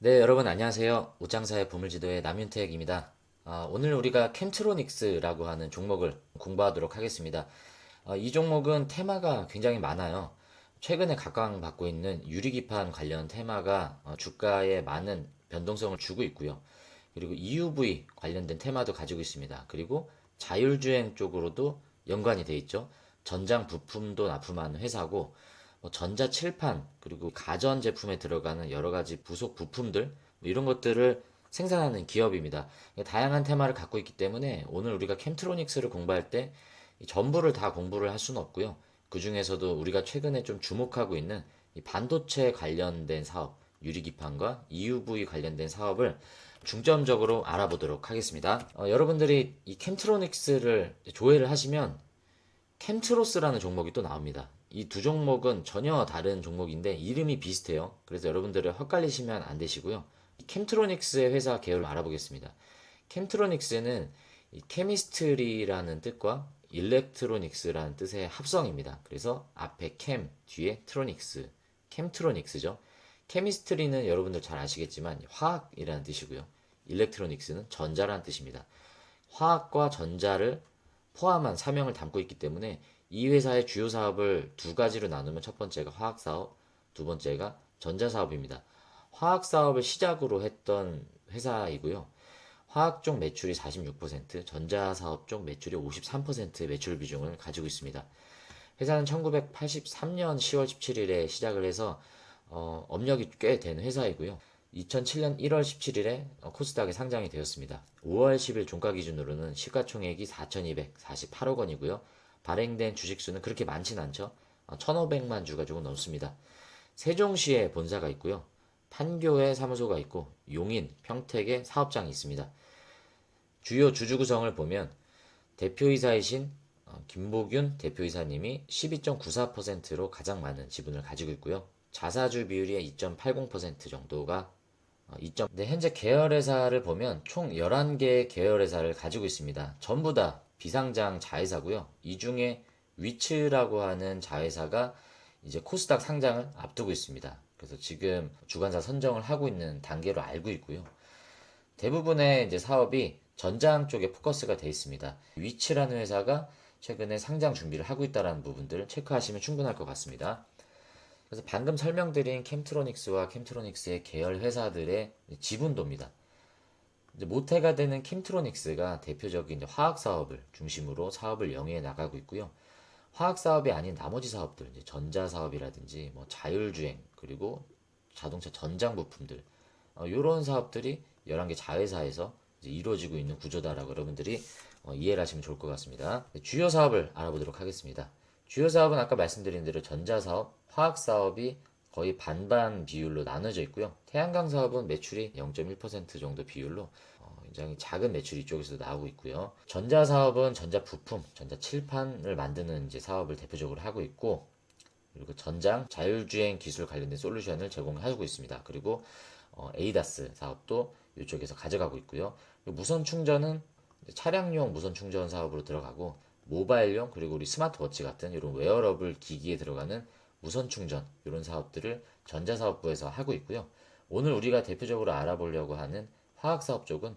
네, 여러분 안녕하세요. 옷장사의 보물지도의 남윤택입니다. 오늘 우리가 캠트로닉스라고 하는 종목을 공부하도록 하겠습니다. 이 종목은 테마가 굉장히 많아요. 최근에 각광받고 있는 유리기판 관련 테마가 주가에 많은 변동성을 주고 있고요. 그리고 EUV 관련된 테마도 가지고 있습니다. 그리고 자율주행 쪽으로도 연관이 돼 있죠. 전장 부품도 납품하는 회사고, 전자 칠판 그리고 가전 제품에 들어가는 여러 가지 부속 부품들 이런 것들을 생산하는 기업입니다. 다양한 테마를 갖고 있기 때문에 오늘 우리가 캠트로닉스를 공부할 때 전부를 다 공부를 할 수는 없고요. 그 중에서도 우리가 최근에 좀 주목하고 있는 이 반도체 관련된 사업, 유리기판과 EUV 관련된 사업을 중점적으로 알아보도록 하겠습니다. 여러분들이 이 캠트로닉스를 조회를 하시면 캠트로스라는 종목이 또 나옵니다. 이 두 종목은 전혀 다른 종목인데 이름이 비슷해요. 그래서 여러분들을 헛갈리시면 안 되시고요. 캠트로닉스의 회사 계열을 알아보겠습니다. 캠트로닉스는 이 케미스트리라는 뜻과 일렉트로닉스라는 뜻의 합성입니다. 그래서 앞에 캠, 뒤에 트로닉스, 캠트로닉스죠. 케미스트리는 여러분들 잘 아시겠지만 화학이라는 뜻이고요. 일렉트로닉스는 전자라는 뜻입니다. 화학과 전자를 포함한 사명을 담고 있기 때문에 이 회사의 주요 사업을 두 가지로 나누면 첫 번째가 화학 사업, 두 번째가 전자 사업입니다. 화학 사업을 시작으로 했던 회사이고요. 화학 쪽 매출이 46%, 전자 사업 쪽 매출이 53% 매출 비중을 가지고 있습니다. 회사는 1983년 10월 17일에 시작을 해서 업력이 꽤 된 회사이고요. 2007년 1월 17일에 코스닥에 상장이 되었습니다. 5월 10일 종가 기준으로는 시가총액이 4,248억 원이고요. 발행된 주식수는 그렇게 많진 않죠. 1,500만 주가 조금 넘습니다. 세종시에 본사가 있고요. 판교에 사무소가 있고 용인, 평택에 사업장이 있습니다. 주요 주주 구성을 보면 대표이사이신 김보균 대표이사님이 12.94%로 가장 많은 지분을 가지고 있고요. 자사주 비율이 2.80% 정도가 네, 현재 계열회사를 보면 총 11개의 계열회사를 가지고 있습니다. 전부 다 비상장 자회사고요. 이 중에 위츠라고 하는 자회사가 이제 코스닥 상장을 앞두고 있습니다. 그래서 지금 주관사 선정을 하고 있는 단계로 알고 있고요. 대부분의 이제 사업이 전장 쪽에 포커스가 되어 있습니다. 위치라는 회사가 최근에 상장 준비를 하고 있다는 부분들을 체크하시면 충분할 것 같습니다. 그래서 방금 설명드린 캠트로닉스와 캠트로닉스의 계열 회사들의 지분도입니다. 이제 모태가 되는 캠트로닉스가 대표적인 이제 화학 사업을 중심으로 사업을 영위해 나가고 있고요. 화학 사업이 아닌 나머지 사업들, 이제 전자 사업이라든지 뭐 자율주행 그리고 자동차 전장 부품들 이런 사업들이 11개 자회사에서 이제 이루어지고 있는 구조다라고 여러분들이 이해를 하시면 좋을 것 같습니다. 주요 사업을 알아보도록 하겠습니다. 주요 사업은 아까 말씀드린 대로 전자 사업, 화학 사업이 거의 반반 비율로 나눠져 있고요. 태양광 사업은 매출이 0.1% 정도 비율로 굉장히 작은 매출이 이쪽에서 나오고 있고요. 전자 사업은 전자 부품, 전자 칠판을 만드는 이제 사업을 대표적으로 하고 있고, 그리고 전장, 자율주행 기술 관련된 솔루션을 제공하고 있습니다. 그리고 에이다스 사업도 이쪽에서 가져가고 있고요. 무선 충전은 차량용 무선 충전 사업으로 들어가고 모바일용 그리고 우리 스마트워치 같은 이런 웨어러블 기기에 들어가는 무선 충전 이런 사업들을 전자사업부에서 하고 있고요. 오늘 우리가 대표적으로 알아보려고 하는 화학사업 쪽은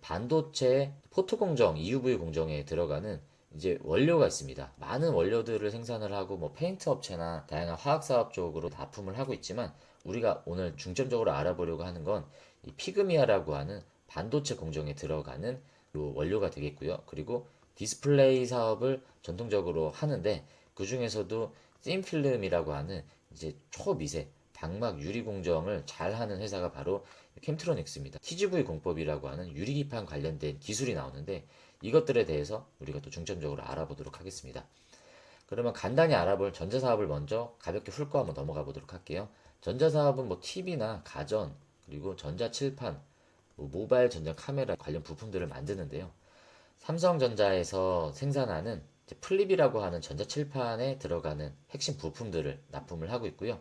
반도체 포토 공정, EUV 공정에 들어가는 이제 원료가 있습니다. 많은 원료들을 생산을 하고 뭐 페인트 업체나 다양한 화학 사업 쪽으로 납품을 하고 있지만 우리가 오늘 중점적으로 알아보려고 하는 건 이 피그미아라고 하는 반도체 공정에 들어가는 요 원료가 되겠고요. 그리고 디스플레이 사업을 전통적으로 하는데 그 중에서도 씬필름이라고 하는 이제 초미세 방막 유리 공정을 잘 하는 회사가 바로 캠트로닉스입니다. TGV 공법이라고 하는 유리기판 관련된 기술이 나오는데 이것들에 대해서 우리가 또 중점적으로 알아보도록 하겠습니다. 그러면 간단히 알아볼 전자사업을 먼저 가볍게 훑고 한번 넘어가 보도록 할게요. 전자사업은 뭐 TV나 가전, 그리고 전자칠판, 뭐 모바일 전자 카메라 관련 부품들을 만드는데요. 삼성전자에서 생산하는 플립이라고 하는 전자칠판에 들어가는 핵심 부품들을 납품을 하고 있고요.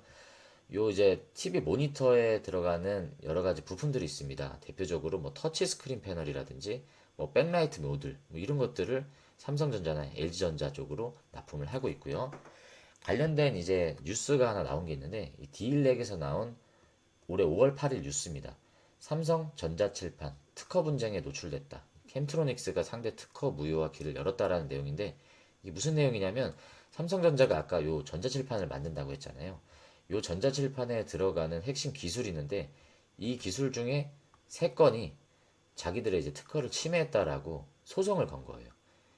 요 이제 TV 모니터에 들어가는 여러 가지 부품들이 있습니다. 대표적으로 뭐 터치 스크린 패널이라든지 뭐 백라이트 모듈 뭐 이런 것들을 삼성전자나 LG전자 쪽으로 납품을 하고 있고요. 관련된 이제 뉴스가 하나 나온 게 있는데 이 디일렉에서 나온 올해 5월 8일 뉴스입니다. 삼성 전자칠판 특허 분쟁에 노출됐다. 캠트로닉스가 상대 특허 무효화 길을 열었다라는 내용인데 이게 무슨 내용이냐면 삼성전자가 아까 요 전자칠판을 만든다고 했잖아요. 요 전자칠판에 들어가는 핵심 기술이 있는데 이 기술 중에 세 건이 자기들의 이제 특허를 침해했다라고 소송을 건 거예요.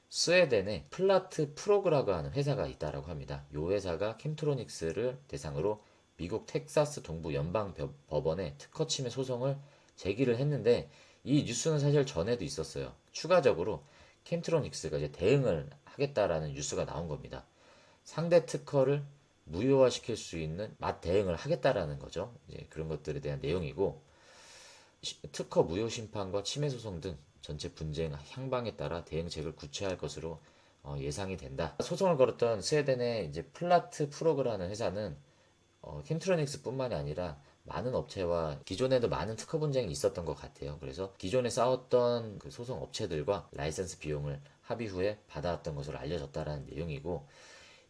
스웨덴에 플라트 프로그라고 하는 회사가 있다라고 합니다. 이 회사가 캠트로닉스를 대상으로 미국 텍사스 동부 연방 법원에 특허 침해 소송을 제기를 했는데 이 뉴스는 사실 전에도 있었어요. 추가적으로 캠트로닉스가 이제 대응을 하겠다라는 뉴스가 나온 겁니다. 상대 특허를 무효화시킬 수 있는 대응을 하겠다라는 거죠. 이제 그런 것들에 대한 내용이고 특허 무효 심판과 침해 소송 등 전체 분쟁 향방에 따라 대응책을 구체화할 것으로 예상이 된다. 소송을 걸었던 스웨덴의 이제 플라트 프로그라는 회사는 캠트로닉스뿐만이 아니라 많은 업체와 기존에도 많은 특허 분쟁이 있었던 것 같아요. 그래서 기존에 싸웠던 그 소송 업체들과 라이선스 비용을 합의 후에 받아왔던 것으로 알려졌다라는 내용이고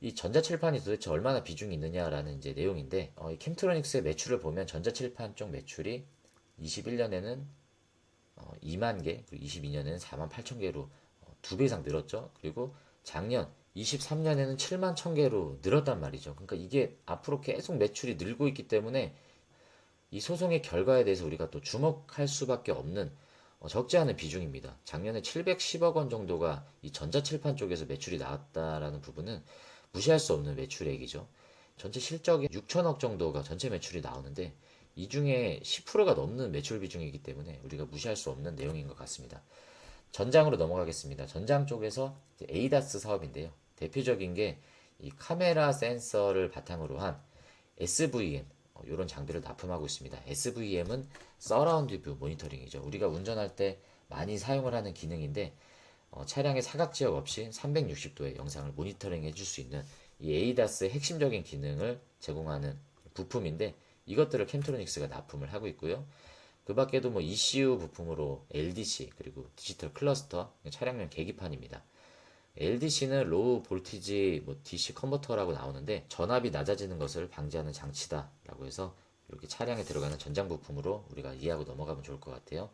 이 전자칠판이 도대체 얼마나 비중이 있느냐라는 이제 내용인데 이 캠트로닉스의 매출을 보면 전자칠판 쪽 매출이 21년에는 2만 개, 그리고 22년에는 4만 8천 개로 2배 이상 늘었죠. 그리고 작년 23년에는 7만 1천 개로 늘었단 말이죠. 그러니까 이게 앞으로 계속 매출이 늘고 있기 때문에 이 소송의 결과에 대해서 우리가 또 주목할 수밖에 없는 적지 않은 비중입니다. 작년에 710억 원 정도가 이 전자칠판 쪽에서 매출이 나왔다라는 부분은 무시할 수 없는 매출액이죠. 전체 실적이 6천억 정도가 전체 매출이 나오는데 이 중에 10%가 넘는 매출 비중이기 때문에 우리가 무시할 수 없는 내용인 것 같습니다. 전장으로 넘어가겠습니다. 전장 쪽에서 에이다스 사업인데요. 대표적인 게 이 카메라 센서를 바탕으로 한 SVM 이런 장비를 납품하고 있습니다. SVM은 서라운드 뷰 모니터링이죠. 우리가 운전할 때 많이 사용을 하는 기능인데 차량의 사각 지역 없이 360도의 영상을 모니터링 해줄 수 있는 이 에이다스의 핵심적인 기능을 제공하는 부품인데 이것들을 캠트로닉스가 납품을 하고 있고요. 그 밖에도 뭐 ECU 부품으로 LDC 그리고 디지털 클러스터 차량용 계기판입니다. LDC는 로우 볼티지 DC 컨버터라고 나오는데 전압이 낮아지는 것을 방지하는 장치다라고 해서 이렇게 차량에 들어가는 전장 부품으로 우리가 이해하고 넘어가면 좋을 것 같아요.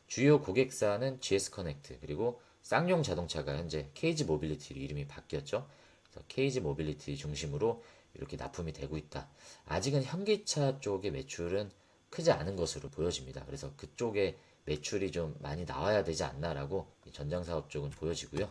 주요 고객사는 GS 커넥트 그리고 쌍용 자동차가 현재 KG 모빌리티로 이름이 바뀌었죠. 그래서 KG 모빌리티 중심으로 이렇게 납품이 되고 있다. 아직은 현기차 쪽의 매출은 크지 않은 것으로 보여집니다. 그래서 그쪽에 매출이 좀 많이 나와야 되지 않나라고 전장 사업 쪽은 보여지고요.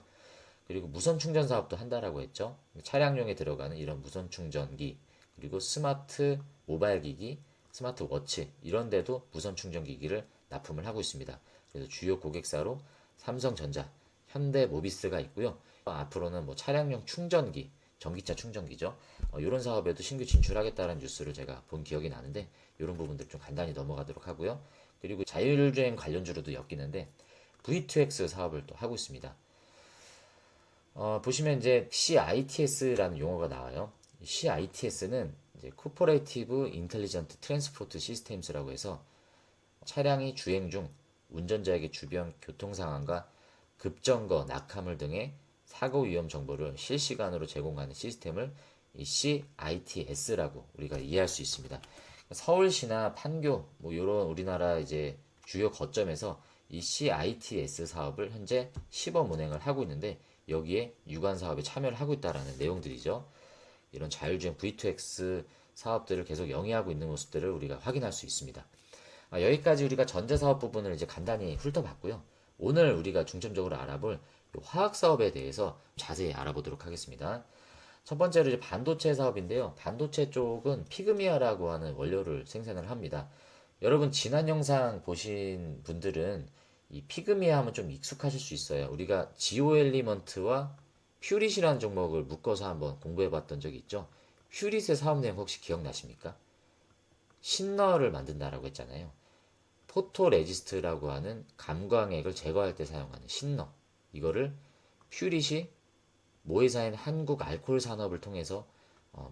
그리고 무선 충전 사업도 한다라고 했죠. 차량용에 들어가는 이런 무선 충전기, 그리고 스마트 모바일 기기, 스마트 워치 이런 데도 무선 충전 기기를 납품을 하고 있습니다. 그래서 주요 고객사로 삼성전자, 현대모비스가 있고요. 앞으로는 뭐 차량용 충전기, 전기차 충전기죠. 이런 사업에도 신규 진출하겠다는 뉴스를 제가 본 기억이 나는데 이런 부분들 좀 간단히 넘어가도록 하고요. 그리고 자율주행 관련주로도 엮이는데 V2X 사업을 또 하고 있습니다. 보시면 이제 CITS라는 용어가 나와요. CITS는 이제 Cooperative Intelligent Transport Systems라고 해서 차량이 주행 중 운전자에게 주변 교통 상황과 급정거, 낙하물 등의 사고 위험 정보를 실시간으로 제공하는 시스템을 이 CITS라고 우리가 이해할 수 있습니다. 서울시나 판교 뭐 이런 우리나라 이제 주요 거점에서 이 CITS 사업을 현재 시범 운행을 하고 있는데 여기에 유관 사업에 참여를 하고 있다라는 내용들이죠. 이런 자율주행 V2X 사업들을 계속 영위하고 있는 모습들을 우리가 확인할 수 있습니다. 여기까지 우리가 전자사업 부분을 이제 간단히 훑어봤고요. 오늘 우리가 중점적으로 알아볼 화학 사업에 대해서 자세히 알아보도록 하겠습니다. 첫 번째로 이제 반도체 사업인데요. 반도체 쪽은 피그미아라고 하는 원료를 생산을 합니다. 여러분 지난 영상 보신 분들은 이 피그미아 하면 좀 익숙하실 수 있어요. 우리가 지오 엘리먼트와 퓨릿이라는 종목을 묶어서 한번 공부해 봤던 적이 있죠. 퓨릿의 사업 내용 혹시 기억나십니까? 신너를 만든다라고 했잖아요. 포토레지스트라고 하는 감광액을 제거할 때 사용하는 신너. 이거를 퓨릿이 모회사인 한국 알코올 산업을 통해서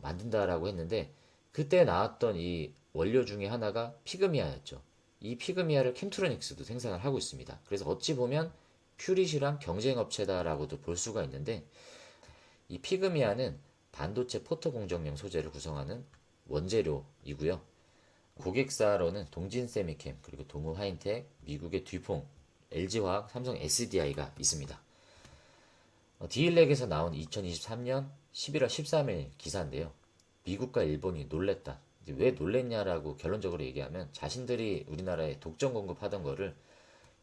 만든다라고 했는데 그때 나왔던 이 원료 중에 하나가 피그미아였죠. 이 피그미아를 캠트로닉스도 생산을 하고 있습니다. 그래서 어찌 보면 퓨릿이랑 경쟁 업체다라고도 볼 수가 있는데 이 피그미아는 반도체 포토 공정용 소재를 구성하는 원재료이고요. 고객사로는 동진세미캠, 그리고 동우하인텍, 미국의 듀퐁, LG화학, 삼성 SDI가 있습니다. 디일렉에서 나온 2023년 11월 13일 기사인데요. 미국과 일본이 놀랬다. 이제 왜 놀랬냐라고 결론적으로 얘기하면 자신들이 우리나라에 독점 공급하던 거를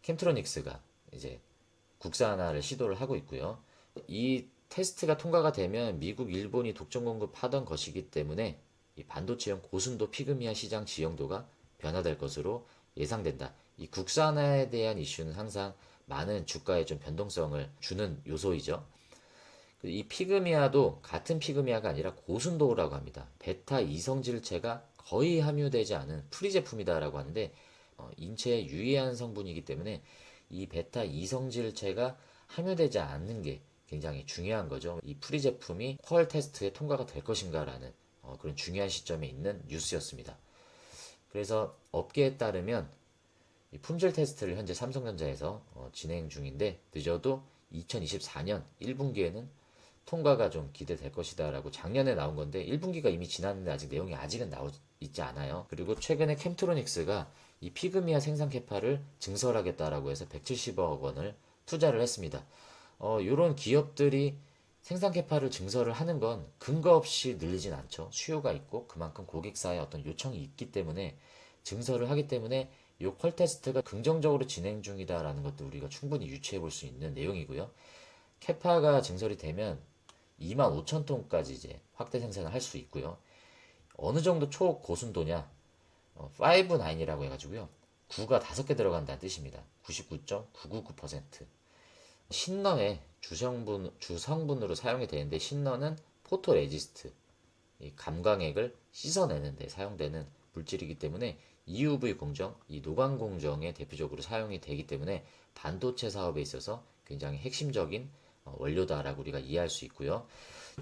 캠트로닉스가 이제 국산화를 시도를 하고 있고요. 이 테스트가 통과가 되면 미국, 일본이 독점 공급하던 것이기 때문에 이 반도체용 고순도 피그미아 시장 지형도가 변화될 것으로 예상된다. 이 국산화에 대한 이슈는 항상 많은 주가에 좀 변동성을 주는 요소이죠. 이 피그미아도 같은 피그미아가 아니라 고순도라고 합니다. 베타 이성질체가 거의 함유되지 않은 프리 제품이다라고 하는데 인체에 유해한 성분이기 때문에 이 베타 이성질체가 함유되지 않는 게 굉장히 중요한 거죠. 이 프리 제품이 퀄 테스트에 통과가 될 것인가라는 그런 중요한 시점에 있는 뉴스였습니다. 그래서 업계에 따르면 이 품질 테스트를 현재 삼성전자에서 진행 중인데 늦어도 2024년 1분기에는 통과가 좀 기대될 것이다라고 작년에 나온 건데 1분기가 이미 지났는데 아직 내용이 아직은 나오 있지 않아요. 그리고 최근에 캠트로닉스가 이 피그미아 생산 캐파를 증설하겠다라고 해서 170억 원을 투자를 했습니다. 이런 기업들이 생산 캐파를 증설을 하는 건 근거 없이 늘리진 않죠. 수요가 있고 그만큼 고객사의 어떤 요청이 있기 때문에 증설을 하기 때문에 이 퀄 테스트가 긍정적으로 진행 중이다라는 것도 우리가 충분히 유추해 볼 수 있는 내용이고요. 캐파가 증설이 되면 2만 5천 톤까지 이제 확대 생산을 할 수 있고요. 어느 정도 초고순도냐? 5-9이라고 해가지고요. 9가 5개 들어간다는 뜻입니다. 99.999%. 신너에 주성분으로 사용이 되는데 신너는 포토레지스트, 이 감광액을 씻어내는 데 사용되는 물질이기 때문에 EUV 공정, 이 노광 공정에 대표적으로 사용이 되기 때문에 반도체 사업에 있어서 굉장히 핵심적인 원료다라고 우리가 이해할 수 있고요.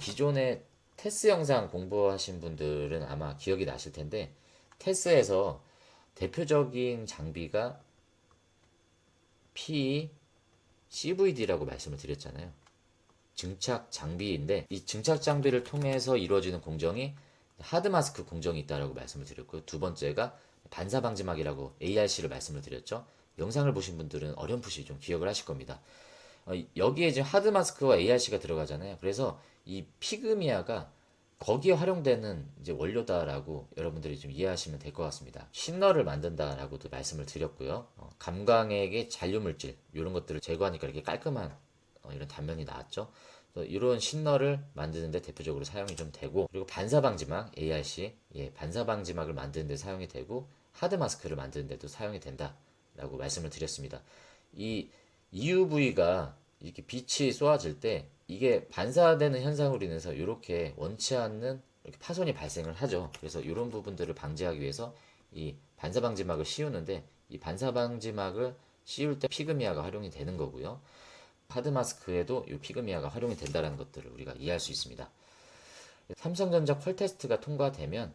기존에 테스 영상 공부하신 분들은 아마 기억이 나실 텐데 테스에서 대표적인 장비가 PE, CVD라고 말씀을 드렸잖아요. 증착 장비인데 이 증착 장비를 통해서 이루어지는 공정이 하드 마스크 공정이 있다라고 말씀을 드렸고요. 두 번째가 반사 방지막이라고 ARC를 말씀을 드렸죠. 영상을 보신 분들은 어렴풋이 좀 기억을 하실 겁니다. 여기에 이제 하드 마스크와 ARC가 들어가잖아요. 그래서 이 피그미아가 거기에 활용되는 이제 원료다라고 여러분들이 좀 이해하시면 될 것 같습니다. 신너를 만든다라고도 말씀을 드렸고요. 감광액의 잔류물질 이런 것들을 제거하니까 이렇게 깔끔한 이런 단면이 나왔죠. 이런 신너를 만드는데 대표적으로 사용이 좀 되고 그리고 반사방지막 ARC 반사방지막을 만드는데 사용이 되고 하드 마스크를 만드는데도 사용이 된다라고 말씀을 드렸습니다. 이 EUV가 이렇게 빛이 쏘아질 때 이게 반사되는 현상으로 인해서 이렇게 원치 않는 이렇게 파손이 발생을 하죠. 그래서 이런 부분들을 방지하기 위해서 이 반사방지막을 씌우는데 이 반사방지막을 씌울 때 피그미아가 활용이 되는 거고요. 하드 마스크에도 이 피그미아가 활용이 된다는 것들을 우리가 이해할 수 있습니다. 삼성전자 퀄 테스트가 통과되면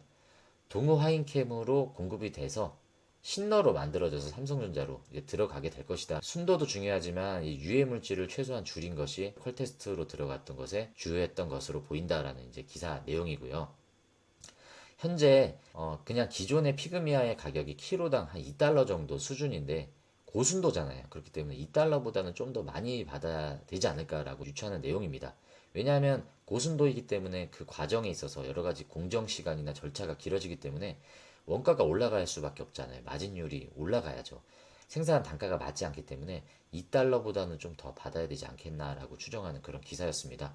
동호 하인캠으로 공급이 돼서 신너로 만들어져서 삼성전자로 들어가게 될 것이다. 순도도 중요하지만 이 유해 물질을 최소한 줄인 것이 퀄 테스트로 들어갔던 것에 주요했던 것으로 보인다라는 이제 기사 내용이고요. 현재 그냥 기존의 피그미아의 가격이 키로당 한 2달러 정도 수준인데 고순도잖아요. 그렇기 때문에 2달러보다는 좀 더 많이 받아야 되지 않을까라고 유추하는 내용입니다. 왜냐하면 고순도이기 때문에 그 과정에 있어서 여러 가지 공정 시간이나 절차가 길어지기 때문에 원가가 올라갈 수밖에 없잖아요. 마진율이 올라가야죠. 생산 단가가 맞지 않기 때문에 2달러보다는 좀 더 받아야 되지 않겠나라고 추정하는 그런 기사였습니다.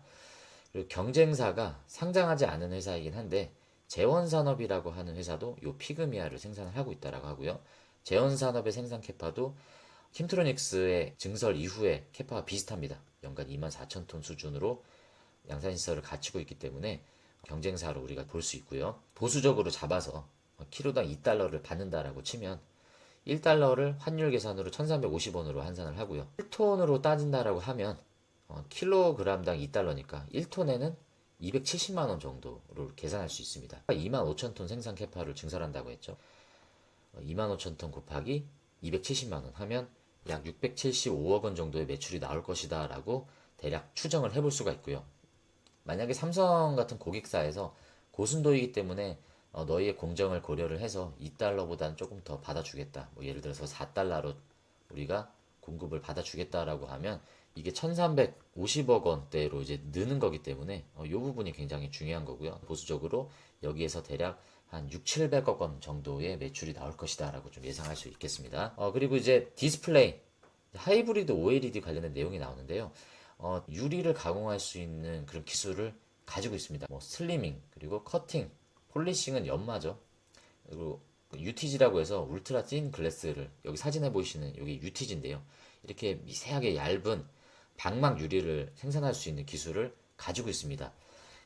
그리고 경쟁사가 상장하지 않은 회사이긴 한데 재원산업이라고 하는 회사도 이 피그미아를 생산을 하고 있다라고 하고요. 재원산업의 생산 캐파도 킴트로닉스의 증설 이후에 캐파와 비슷합니다. 연간 24,000톤 수준으로 양산시설을 갖추고 있기 때문에 경쟁사로 우리가 볼 수 있고요. 보수적으로 잡아서 키로당 2달러를 받는다라고 치면 1달러를 환율 계산으로 1350원으로 환산을 하고요. 1톤으로 따진다라고 하면 킬로그램당 2달러니까 1톤에는 270만 원 정도를 계산할 수 있습니다. 2만 5천 톤 생산 캐파를 증설한다고 했죠. 2만 5천 톤 곱하기 270만 원 하면 약 675억 원 정도의 매출이 나올 것이다 라고 대략 추정을 해볼 수가 있고요. 만약에 삼성 같은 고객사에서 고순도이기 때문에 너희의 공정을 고려를 해서 2달러보다는 조금 더 받아주겠다. 뭐 예를 들어서 4달러로 우리가 공급을 받아주겠다라고 하면 이게 1350억 원대로 이제 느는 거기 때문에 이 부분이 굉장히 중요한 거고요. 보수적으로 여기에서 대략 한 6, 700억 원 정도의 매출이 나올 것이다 라고 좀 예상할 수 있겠습니다. 그리고 이제 디스플레이, 하이브리드 OLED 관련된 내용이 나오는데요. 유리를 가공할 수 있는 그런 기술을 가지고 있습니다. 뭐 슬리밍, 그리고 커팅, 폴리싱은 연마죠. 그리고 UTG라고 해서 울트라 틴 글래스를, 여기 사진에 보이시는 여기 UTG인데요. 이렇게 미세하게 얇은 방막 유리를 생산할 수 있는 기술을 가지고 있습니다.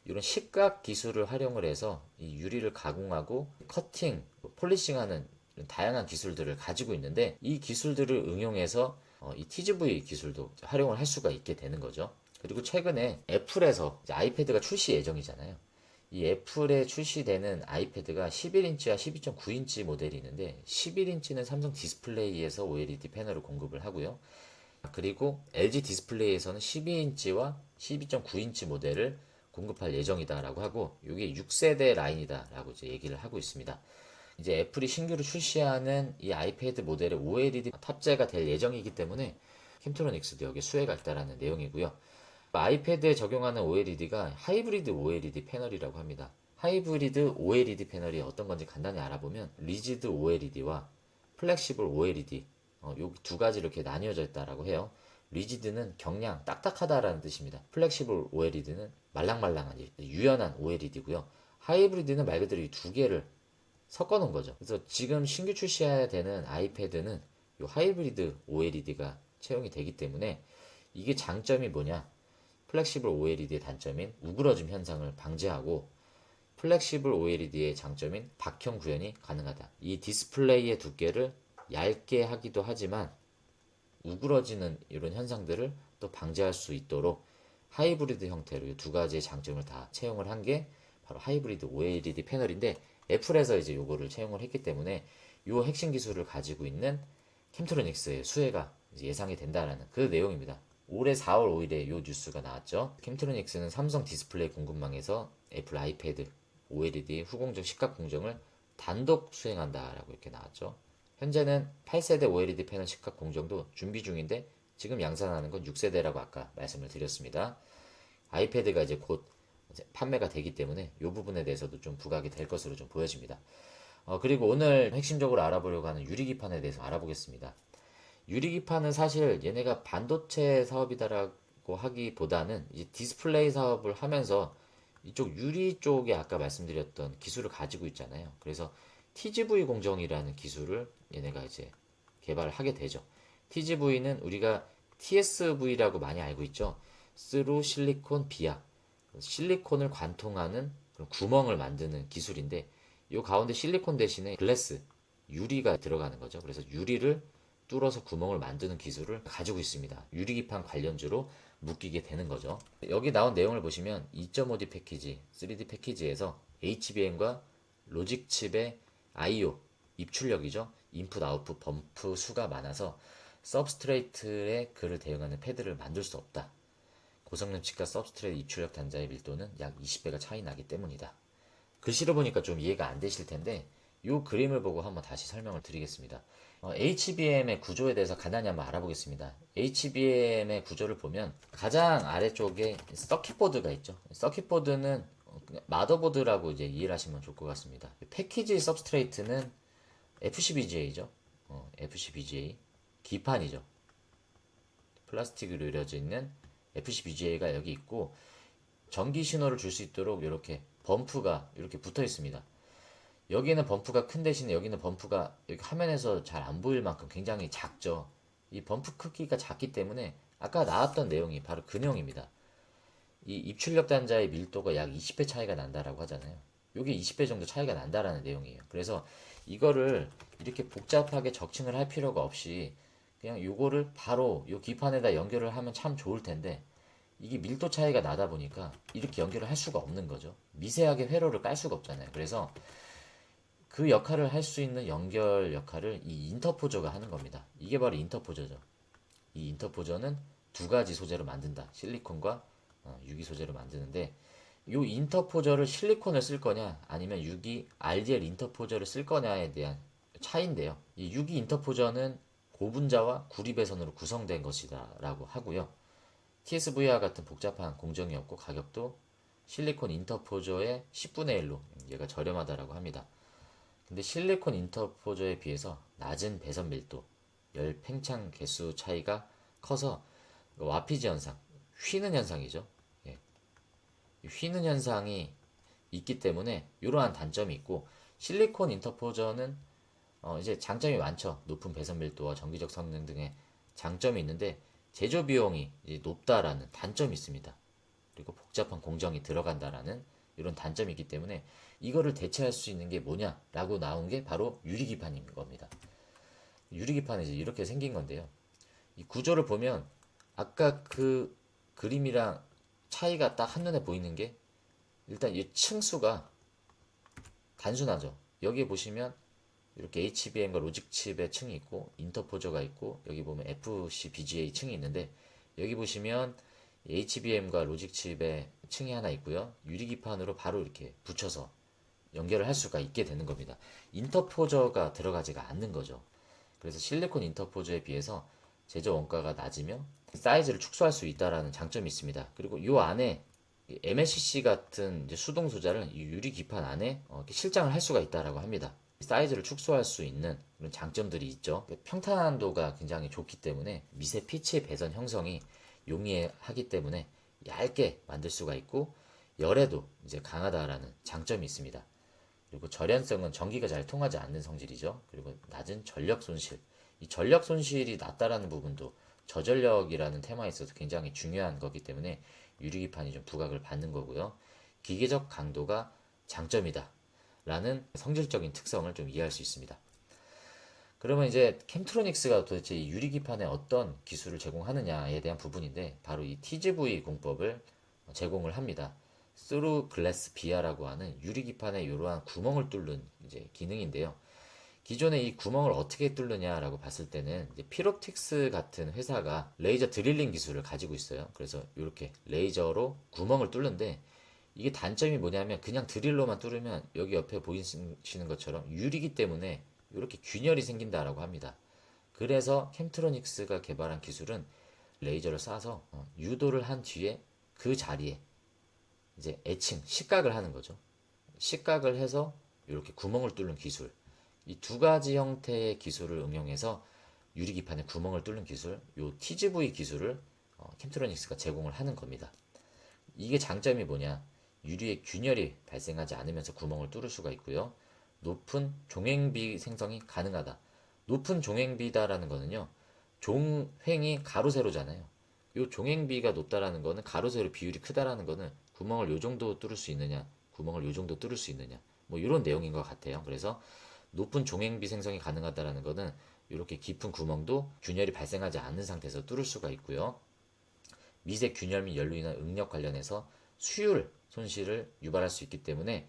이런 식각 기술을 활용을 해서 이 유리를 가공하고 커팅, 폴리싱하는 이런 다양한 기술들을 가지고 있는데, 이 기술들을 응용해서 이 TGV 기술도 활용을 할 수가 있게 되는 거죠. 그리고 최근에 애플에서 이제 아이패드가 출시 예정이잖아요. 이 애플에 출시되는 아이패드가 11인치와 12.9인치 모델이 있는데, 11인치는 삼성 디스플레이에서 OLED 패널을 공급을 하고요. 그리고 LG 디스플레이에서는 12인치와 12.9인치 모델을 공급할 예정이다라고 하고, 이게 6세대 라인이다라고 이제 얘기를 하고 있습니다. 이제 애플이 신규로 출시하는 이 아이패드 모델에 OLED 탑재가 될 예정이기 때문에 캠트로닉스도 여기에 수혜가 있다라는 내용이고요. 아이패드에 적용하는 OLED가 하이브리드 OLED 패널이라고 합니다. 하이브리드 OLED 패널이 어떤 건지 간단히 알아보면 리지드 OLED와 플렉시블 OLED, 요 두 가지 이렇게 나뉘어져 있다라고 해요. 리지드는 경량, 딱딱하다라는 뜻입니다. 플렉시블 OLED는 말랑말랑한, 유연한 OLED고요. 하이브리드는 말 그대로 이 두 개를 섞어 놓은 거죠. 그래서 지금 신규 출시해야 되는 아이패드는 이 하이브리드 OLED가 채용이 되기 때문에, 이게 장점이 뭐냐? 플렉시블 OLED의 단점인 우그러짐 현상을 방지하고, 플렉시블 OLED의 장점인 박형 구현이 가능하다. 이 디스플레이의 두께를 얇게 하기도 하지만 우그러지는 이런 현상들을 또 방지할 수 있도록 하이브리드 형태로 이 두 가지의 장점을 다 채용을 한 게 바로 하이브리드 OLED 패널인데, 애플에서 이제 요거를 채용을 했기 때문에 요 핵심 기술을 가지고 있는 캠트로닉스의 수혜가 예상이 된다라는 그 내용입니다. 올해 4월 5일에 요 뉴스가 나왔죠. 캠트로닉스는 삼성 디스플레이 공급망에서 애플 아이패드 OLED 후공정 식각 공정을 단독 수행한다라고 이렇게 나왔죠. 현재는 8세대 OLED 패널 식각 공정도 준비 중인데, 지금 양산하는 건 6세대라고 아까 말씀을 드렸습니다. 아이패드가 이제 곧 판매가 되기 때문에 이 부분에 대해서도 좀 부각이 될 것으로 좀 보여집니다. 그리고 오늘 핵심적으로 알아보려고 하는 유리기판에 대해서 알아보겠습니다. 유리기판은 사실 얘네가 반도체 사업이다라고 하기보다는 이제 디스플레이 사업을 하면서 이쪽 유리 쪽에 아까 말씀드렸던 기술을 가지고 있잖아요. 그래서 TGV 공정이라는 기술을 얘네가 이제 개발을 하게 되죠. TGV는 우리가 TSV라고 많이 알고 있죠. 스루 실리콘 비약, 실리콘을 관통하는 그런 구멍을 만드는 기술인데, 이 가운데 실리콘 대신에 글래스, 유리가 들어가는 거죠. 그래서 유리를 뚫어서 구멍을 만드는 기술을 가지고 있습니다. 유리기판 관련주로 묶이게 되는 거죠. 여기 나온 내용을 보시면 2.5D 패키지, 3D 패키지에서 HBM과 로직 칩의 I/O, 입출력이죠. 인풋 아웃풋 범프 수가 많아서 서브스트레이트에 그를 대응하는 패드를 만들 수 없다. 고성능 칩과 서브스트레이트 입출력 단자의 밀도는 약 20배가 차이 나기 때문이다. 글씨로 보니까 좀 이해가 안 되실 텐데, 이 그림을 보고 한번 다시 설명을 드리겠습니다. HBM의 구조에 대해서 간단히 한번 알아보겠습니다. HBM의 구조를 보면 가장 아래쪽에 서킷보드가 있죠. 서킷보드는 마더보드라고 이제 이해를 하시면 좋을 것 같습니다. 패키지 서브스트레이트는 FCBGA죠. FCBGA 기판이죠. 플라스틱으로 이루어져 있는 FCBGA가 여기 있고, 전기 신호를 줄 수 있도록 이렇게 범프가 이렇게 붙어 있습니다. 여기는 범프가 큰 대신에 여기는 범프가 여기 화면에서 잘 안 보일 만큼 굉장히 작죠. 이 범프 크기가 작기 때문에 아까 나왔던 내용이 바로 그 내용입니다. 이 입출력 단자의 밀도가 약 20배 차이가 난다라고 하잖아요. 이게 20배 정도 차이가 난다라는 내용이에요. 그래서 이거를 이렇게 복잡하게 적층을 할 필요가 없이 그냥 요거를 바로 요 기판에다 연결을 하면 참 좋을 텐데, 이게 밀도 차이가 나다 보니까 이렇게 연결을 할 수가 없는 거죠. 미세하게 회로를 깔 수가 없잖아요. 그래서 그 역할을 할 수 있는 연결 역할을 이 인터포저가 하는 겁니다. 이게 바로 인터포저죠. 이 인터포저는 두 가지 소재로 만든다. 실리콘과 유기 소재로 만드는데, 요 인터포저를 실리콘을 쓸 거냐 아니면 유기 RDL 인터포저를 쓸 거냐에 대한 차이인데요. 이 유기 인터포저는 고분자와 구리배선으로 구성된 것이다라고 하고요. TSV와 같은 복잡한 공정이 없고 가격도 실리콘 인터포저의 10분의 1로 얘가 저렴하다라고 합니다. 근데 실리콘 인터포저에 비해서 낮은 배선 밀도, 열 팽창 개수 차이가 커서 와피지 현상, 휘는 현상이죠. 예, 휘는 현상이 있기 때문에 이러한 단점이 있고 실리콘 인터포저는 이제 장점이 많죠. 높은 배선 밀도와 정기적 성능 등의 장점이 있는데 제조 비용이 이제 높다라는 단점이 있습니다. 그리고 복잡한 공정이 들어간다라는 이런 단점이 있기 때문에 이거를 대체할 수 있는 게 뭐냐라고 나온 게 바로 유리기판인 겁니다. 유리기판이 이제 이렇게 생긴 건데요. 이 구조를 보면 아까 그 그림이랑 차이가 딱 한눈에 보이는 게 일단 이 층수가 단순하죠. 여기에 보시면 이렇게 HBM과 로직 칩의 층이 있고 인터포저가 있고 여기 보면 FCBGA 층이 있는데 여기 보시면 HBM과 로직 칩의 층이 하나 있고요. 유리기판으로 바로 이렇게 붙여서 연결을 할 수가 있게 되는 겁니다. 인터포저가 들어가지가 않는 거죠. 그래서 실리콘 인터포저에 비해서 제조 원가가 낮으며 사이즈를 축소할 수 있다라는 장점이 있습니다. 그리고 이 안에 MLCC 같은 이제 수동 소자를 이 유리 기판 안에 실장을 할 수가 있다라고 합니다. 사이즈를 축소할 수 있는 그런 장점들이 있죠. 평탄도가 굉장히 좋기 때문에 미세 피치 배선 형성이 용이하기 때문에 얇게 만들 수가 있고 열에도 이제 강하다라는 장점이 있습니다. 그리고 절연성은 전기가 잘 통하지 않는 성질이죠. 그리고 낮은 전력 손실. 이 전력 손실이 낮다라는 부분도 저전력이라는 테마에 있어서 굉장히 중요한 거기 때문에 유리기판이 좀 부각을 받는 거고요. 기계적 강도가 장점이다. 라는 성질적인 특성을 좀 이해할 수 있습니다. 그러면 이제 캠트로닉스가 도대체 이 유리기판에 어떤 기술을 제공하느냐에 대한 부분인데 바로 이 TGV 공법을 제공을 합니다. 스루 글래스 비아라고 하는 유리기판에 이러한 구멍을 뚫는 이제 기능인데요. 기존에 이 구멍을 어떻게 뚫느냐라고 봤을 때는 이제 피롭틱스 같은 회사가 레이저 드릴링 기술을 가지고 있어요. 그래서 이렇게 레이저로 구멍을 뚫는데 이게 단점이 뭐냐면 그냥 드릴로만 뚫으면 여기 옆에 보이시는 것처럼 유리기 때문에 이렇게 균열이 생긴다라고 합니다. 그래서 캠트로닉스가 개발한 기술은 레이저를 쏴서 유도를 한 뒤에 그 자리에 이제 애칭, 식각을 하는 거죠. 식각을 해서 이렇게 구멍을 뚫는 기술. 이 두 가지 형태의 기술을 응용해서 유리기판에 구멍을 뚫는 기술, 요 TGV 기술을 캠트로닉스가 제공을 하는 겁니다. 이게 장점이 뭐냐? 유리에 균열이 발생하지 않으면서 구멍을 뚫을 수가 있고요. 높은 종횡비 생성이 가능하다. 높은 종횡비다라는 거는요. 종횡이 가로 세로잖아요. 이 종횡비가 높다라는 거는 가로 세로 비율이 크다라는 거는 구멍을 요 정도 뚫을 수 있느냐, 구멍을 요 정도 뚫을 수 있느냐, 뭐 이런 내용인 것 같아요. 그래서 높은 종횡비 생성이 가능하다라는 거는 이렇게 깊은 구멍도 균열이 발생하지 않는 상태에서 뚫을 수가 있고요. 미세 균열 및 열로 인한 응력 관련해서 수율 손실을 유발할 수 있기 때문에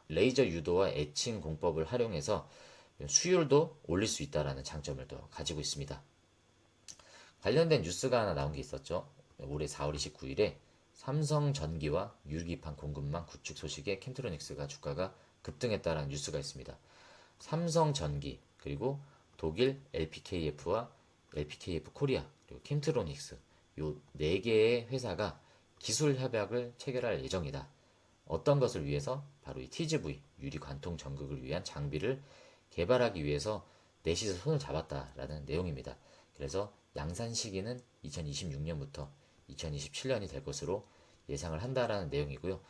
레이저 유도와 애칭 공법을 활용해서 수율도 올릴 수 있다는 장점을 또 가지고 있습니다. 관련된 뉴스가 하나 나온 게 있었죠. 올해 4월 29일에 삼성전기와 유리기판 공급망 구축 소식에 캠트로닉스가 주가가 급등했다는 뉴스가 있습니다. 삼성전기 그리고 독일 LPKF와 LPKF 코리아 그리고 캠트로닉스 요 네 개의 회사가 기술 협약을 체결할 예정이다. 어떤 것을 위해서? 바로 이 TGV 유리 관통 전극을 위한 장비를 개발하기 위해서 넷이서 손을 잡았다라는 내용입니다. 그래서 양산 시기는 2026년부터 2027년이 될 것으로 예상을 한다라는 내용이고요.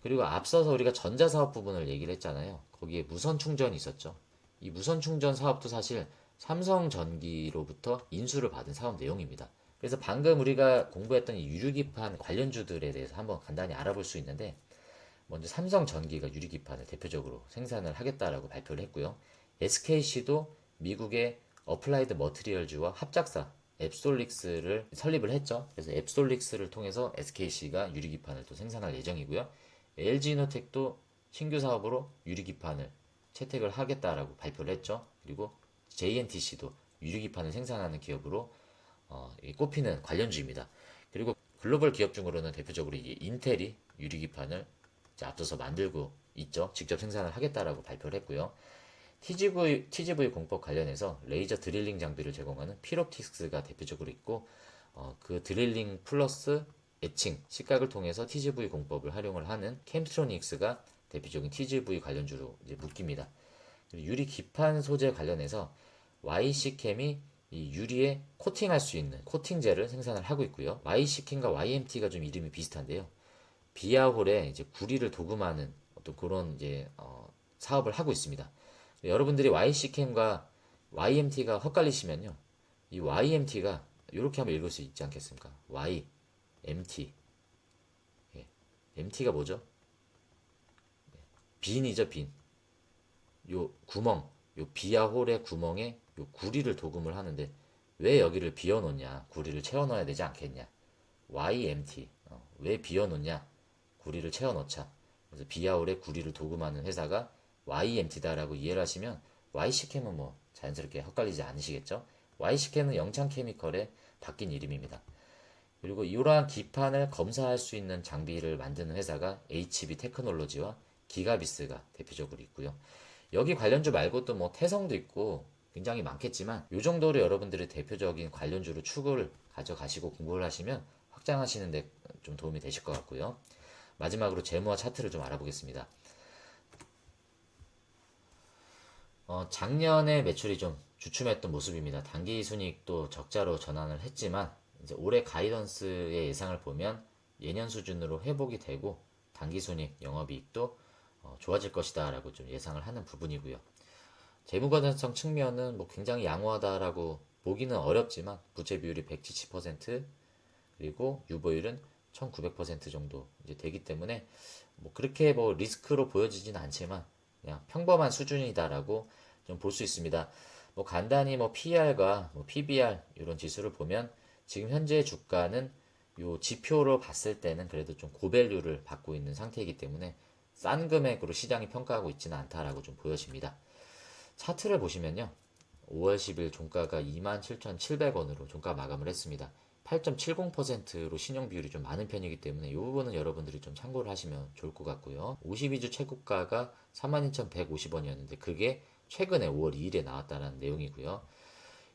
그리고 앞서서 우리가 전자사업 부분을 얘기를 했잖아요. 거기에 무선 충전이 있었죠. 이 무선 충전 사업도 사실 삼성전기로부터 인수를 받은 사업 내용입니다. 그래서 방금 우리가 공부했던 이 유리기판 관련주들에 대해서 한번 간단히 알아볼 수 있는데 먼저 삼성전기가 유리기판을 대표적으로 생산을 하겠다라고 발표를 했고요. SKC도 미국의 어플라이드 머티리얼즈와 합작사 앱솔릭스를 설립을 했죠. 그래서 앱솔릭스를 통해서 SKC가 유리기판을 또 생산할 예정이고요. LG이노텍도 신규 사업으로 유리기판을 채택을 하겠다라고 발표를 했죠. 그리고 JNTC도 유리기판을 생산하는 기업으로 꼽히는 관련주입니다. 그리고 글로벌 기업 중으로는 대표적으로 이게 인텔이 유리기판을 이제 앞서서 만들고 있죠. 직접 생산을 하겠다라고 발표를 했고요. TGV 공법 관련해서 레이저 드릴링 장비를 제공하는 필옵틱스가 대표적으로 있고, 그 드릴링 플러스 에칭, 식각을 통해서 TGV 공법을 활용을 하는 캠트로닉스가 대표적인 TGV 관련주로 이제 묶입니다. 유리 기판 소재 관련해서 YC캠이 이 유리에 코팅할 수 있는 코팅제를 생산을 하고 있고요. YC캠과 YMT가 좀 이름이 비슷한데요. 비아홀에 이제 구리를 도금하는 어떤 그런 이제 사업을 하고 있습니다. 여러분들이 YC캠과 YMT가 헛갈리시면요, 이 YMT가 이렇게 한번 읽을 수 있지 않겠습니까? YMT. 예. MT가 뭐죠? 빈이죠, 빈. 요 구멍, 요 비아홀의 구멍에 요 구리를 도금을 하는데 왜 여기를 비워놓냐? 구리를 채워넣어야 되지 않겠냐? YMT. 왜 비워놓냐? 구리를 채워넣자. 그래서 비아홀에 구리를 도금하는 회사가 YMT다라고 이해를 하시면 YC캠은 뭐 자연스럽게 헷갈리지 않으시겠죠? YC캠은 영창케미컬의 바뀐 이름입니다. 그리고 이러한 기판을 검사할 수 있는 장비를 만드는 회사가 HB 테크놀로지와 기가비스가 대표적으로 있고요. 여기 관련주 말고도 뭐 태성도 있고 굉장히 많겠지만 이 정도로 여러분들의 대표적인 관련주로 축을 가져가시고 공부를 하시면 확장하시는 데 좀 도움이 되실 것 같고요. 마지막으로 재무와 차트를 좀 알아보겠습니다. 작년에 매출이 좀 주춤했던 모습입니다. 단기 순이익도 적자로 전환을 했지만 이제 올해 가이던스의 예상을 보면 예년 수준으로 회복이 되고 단기 순이익, 영업이익도 좋아질 것이다라고 좀 예상을 하는 부분이고요. 재무 건전성 측면은 뭐 굉장히 양호하다라고 보기는 어렵지만 부채 비율이 170% 그리고 유보율은 1900% 정도 이제 되기 때문에 뭐 그렇게 뭐 리스크로 보여지지는 않지만 그냥 평범한 수준이다라고 좀 볼 수 있습니다. 뭐 간단히 뭐 PER과 뭐 PBR 이런 지수를 보면 지금 현재 주가는 요 지표로 봤을 때는 그래도 좀 고밸류를 받고 있는 상태이기 때문에 싼 금액으로 시장이 평가하고 있지는 않다라고 좀 보여집니다. 차트를 보시면요. 5월 10일 종가가 27,700원으로 종가 마감을 했습니다. 8.70%로 신용 비율이 좀 많은 편이기 때문에 이 부분은 여러분들이 좀 참고를 하시면 좋을 것 같고요. 52주 최고가가 42,150원이었는데 그게 최근에 5월 2일에 나왔다는 내용이고요.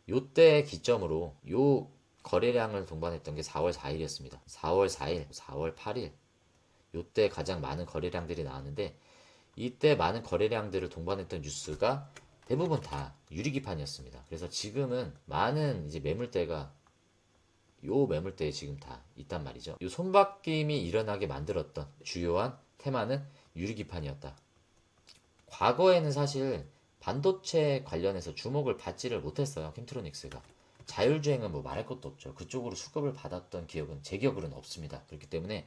요때 기점으로 요 거래량을 동반했던 게 4월 4일이었습니다. 4월 4일, 4월 8일 요때 가장 많은 거래량들이 나왔는데 이때 많은 거래량들을 동반했던 뉴스가 대부분 다 유리기판이었습니다. 그래서 지금은 많은 이제 매물대가 요 매물대에 지금 다 있단 말이죠. 요 손바뀜이 일어나게 만들었던 주요한 테마는 유리기판이었다. 과거에는 사실 반도체 관련해서 주목을 받지를 못했어요. 캠트로닉스가. 자율주행은 뭐 말할 것도 없죠. 그쪽으로 수급을 받았던 기억은 제 기억으로는 없습니다. 그렇기 때문에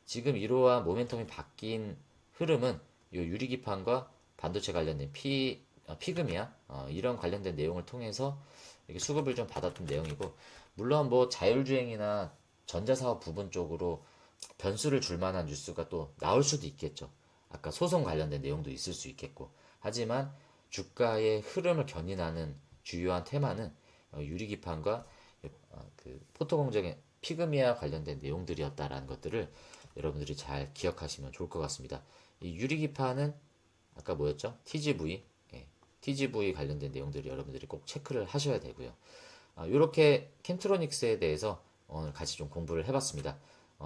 지금 이러한 모멘텀이 바뀐 흐름은 요 유리기판과 반도체 관련된 피그미아 이런 관련된 내용을 통해서 이렇게 수급을 좀 받았던 내용이고 물론 뭐 자율주행이나 전자사업 부분 쪽으로 변수를 줄 만한 뉴스가 또 나올 수도 있겠죠. 아까 소송 관련된 내용도 있을 수 있겠고 하지만 주가의 흐름을 견인하는 주요한 테마는 유리기판과 그 포토공정의 피그미아 관련된 내용들이었다라는 것들을 여러분들이 잘 기억하시면 좋을 것 같습니다. 이 유리기판은 아까 뭐였죠? TGV, TGV 관련된 내용들을 여러분들이 꼭 체크를 하셔야 되고요. 이렇게 캠트로닉스에 대해서 오늘 같이 좀 공부를 해봤습니다.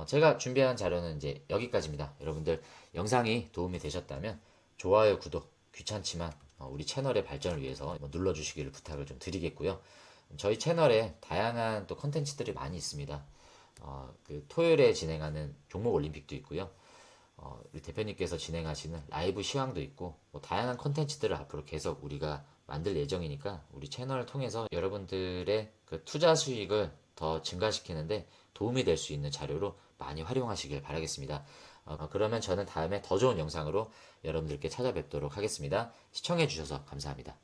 제가 준비한 자료는 이제 여기까지입니다. 여러분들 영상이 도움이 되셨다면 좋아요, 구독 귀찮지만 우리 채널의 발전을 위해서 눌러주시기를 부탁을 좀 드리겠고요. 저희 채널에 다양한 또 컨텐츠들이 많이 있습니다. 그 토요일에 진행하는 종목 올림픽도 있고요. 우리 대표님께서 진행하시는 라이브 시황도 있고 뭐 다양한 컨텐츠들을 앞으로 계속 우리가 만들 예정이니까 우리 채널을 통해서 여러분들의 그 투자 수익을 더 증가시키는데 도움이 될 수 있는 자료로 많이 활용하시길 바라겠습니다. 그러면 저는 다음에 더 좋은 영상으로 여러분들께 찾아뵙도록 하겠습니다. 시청해 주셔서 감사합니다.